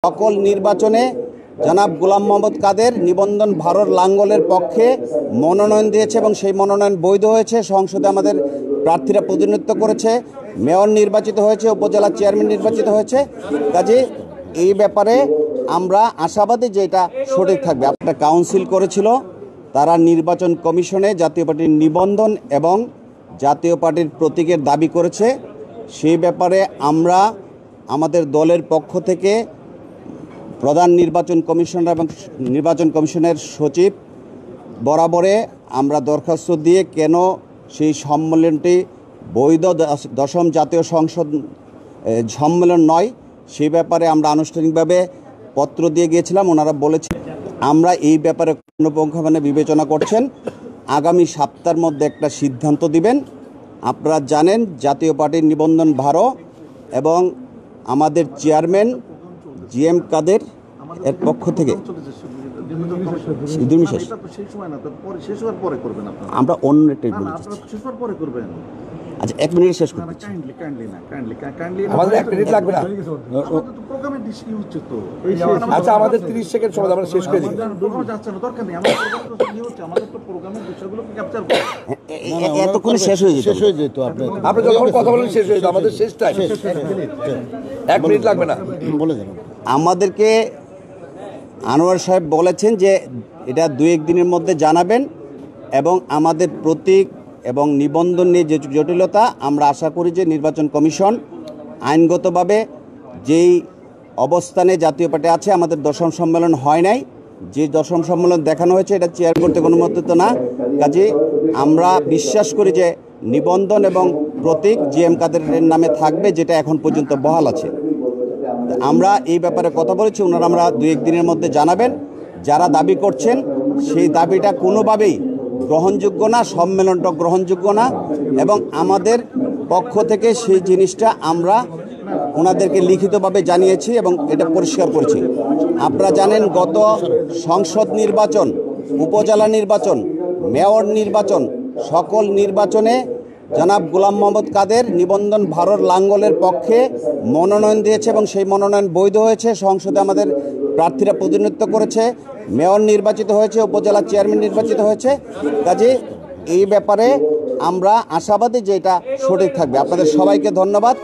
সকল নির্বাচনে জনাব গোলাম মোহাম্মদ কাদের নিবন্ধন ভারত লাঙ্গলের পক্ষে মনোনয়ন দিয়েছে এবং সেই মনোনয়ন বৈধ হয়েছে। সংসদে আমাদের প্রার্থীরা প্রতিনিধিত্ব করেছে, মেয়র নির্বাচিত হয়েছে, উপজেলা চেয়ারম্যান নির্বাচিত হয়েছে। কাজে এই ব্যাপারে আমরা আশাবাদী যে এটা সঠিক থাকবে। একটা কাউন্সিল করেছিল, তারা নির্বাচন কমিশনে জাতীয় পার্টির নিবন্ধন এবং জাতীয় পার্টির প্রতীকের দাবি করেছে। সেই ব্যাপারে আমরা আমাদের দলের পক্ষ থেকে প্রধান নির্বাচন কমিশনার এবং নির্বাচন কমিশনের সচিব বরাবরে আমরা দরখাস্ত দিয়ে কেন সেই সম্মেলনটি বৈধ দশম জাতীয় সংসদ সম্মেলন নয় সেই ব্যাপারে আমরা আনুষ্ঠানিকভাবে পত্র দিয়ে গিয়েছিলাম। ওনারা বলেছেন আমরা এই ব্যাপারে পুঙ্খানুপুঙ্খভাবে বিবেচনা করছেন, আগামী সপ্তাহের মধ্যে একটা সিদ্ধান্ত দিবেন। আপনারা জানেন জাতীয় পার্টির নিবন্ধন ভারত এবং আমাদের চেয়ারম্যান GM কাদের এর পক্ষ থেকে আমরা অন্য একটা আচ্ছা 1 মিনিট শেষ করতে আমাদের 1 মিনিট লাগবে না। আচ্ছা আমাদের 30 সেকেন্ড সময় আমরা শেষ করে দিই। এতক্ষণ শেষ হয়ে যেত আপনি যখন কথা বলেন শেষ হয়ে যেত, আমাদের শেষ টাইম 1 মিনিট লাগবে না। বলে দেন আমাদেরকে আনোয়ার সাহেব বলেছেন যে এটা 2-1 দিনের মধ্যে জানাবেন এবং আমাদের প্রতীক এবং নিবন্ধন নিয়ে যে জটিলতা আমরা আশা করি যে নির্বাচন কমিশন আইনগতভাবে যেই অবস্থানে জাতীয় পার্টি আছে, আমাদের দশম সম্মেলন হয় নাই, যে দশম সম্মেলন দেখানো হয়েছে এটা চেয়ার করতে অনুমোদিত না। কাজে আমরা বিশ্বাস করি যে নিবন্ধন এবং প্রতীক GM কাদেরের নামে থাকবে, যেটা এখন পর্যন্ত বহাল আছে। আমরা এই ব্যাপারে কথা বলেছি, ওনারা আমরা 2-1 দিনের মধ্যে জানাবেন। যারা দাবি করছেন সেই দাবিটা কোনোভাবেই গ্রহণযোগ্য না, সম্মেলনটা গ্রহণযোগ্য না এবং আমাদের পক্ষ থেকে সেই জিনিসটা আমরা ওনাদেরকে লিখিতভাবে জানিয়েছি এবং এটা পরিষ্কার করেছি। আপনারা জানেন গত সংসদ নির্বাচন, উপজেলা নির্বাচন, মেয়র নির্বাচন, সকল নির্বাচনে জনাব গোলাম মোহাম্মদ কাদের নিবন্ধন ভারত লাঙ্গলের পক্ষে মনোনয়ন দিয়েছে এবং সেই মনোনয়ন বৈধ হয়েছে। সংসদে আমাদের প্রার্থীরা প্রতিনিধিত্ব করেছে, মেয়র নির্বাচিত হয়েছে, উপজেলা চেয়ারম্যান নির্বাচিত হয়েছে। কাজে এই ব্যাপারে আমরা আশাবাদী যে এটা সঠিক থাকবে। আপনাদের সবাইকে ধন্যবাদ।